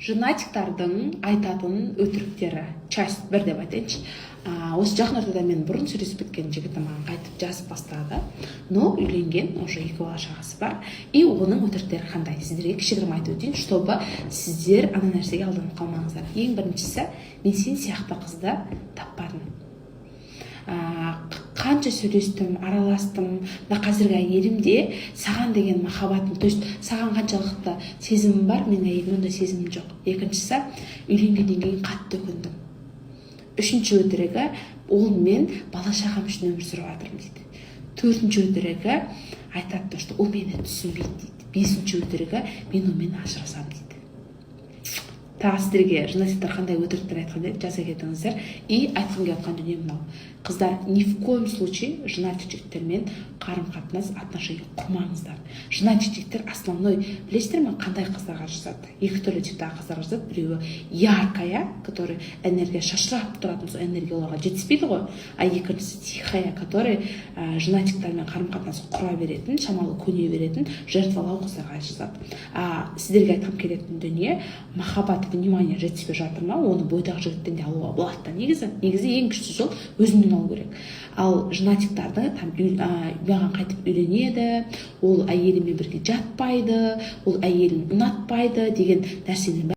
Женатиктардың айтатын өтіріктері часть 1 деп айтайыншы. Осы жақын ортада мен бұрын сөйлесіп кеткен жігітім маған қайтып жазып бастады. Но үйленген, уже 2 бала шағасы бар. И оның өтіріктері қандай? Сіздерге кішігірім айтып өтейін, чтобы сіздер ана нәрсеге алданып қалмаңыздар. Ең біріншісі, мен сен сияқты қызды таппадым. Қанша сөйлестім, араластым, қазіргі әйелімде саған деген махаббатым, то есть саған қаншалықты сезімім бар, мен әйелім ондай сезімім жоқ. Екіншісі, үйленгеннен кейін қатты өкіндім. Үшінші өтірігі, ол мен бала шағам үшін өмір сүріп жатырмын дейді. Төртінші өтірігі, айтады, что ол мені түсінбейді дейді. Бесінші өтірігі, мен онымен ажырасам дейді. Тағы сіздерге женатиктер қандай өтіріктер айтқан деді, жаза кетіңіздер. И айтқым келіп жатқан дүние мынау. Қыздар, ни в коем случае женатик жігіттермен қарым-қатынас, отношения құрмаңыздар. Женатик жігіттер основной, білесіздер ме, қандай қыздарға жазады? Екі түрлі типтағы қыздарға жазады. Біреуі яркая, который энергия шашырап тұратын, сол энергия оларға жетіспейді ғой. А екіншісі тихая, который женатиктермен қарым-қатынас құра беретін, шамалы көне беретін, жертвалау қыздарға жазады. Сіздерге айтқым келетін дүние, махаббат, внимание жетіспей жатыр ма, оны бойдағы жігіттен де алуға болады да. Негізі ең күшті жол өзіңнен алу керек. Ал женатиктарды маған қайтып үйленеді, ол әйелімен бірге жатпайды, ол әйелін ұнатпайды деген нәрсенің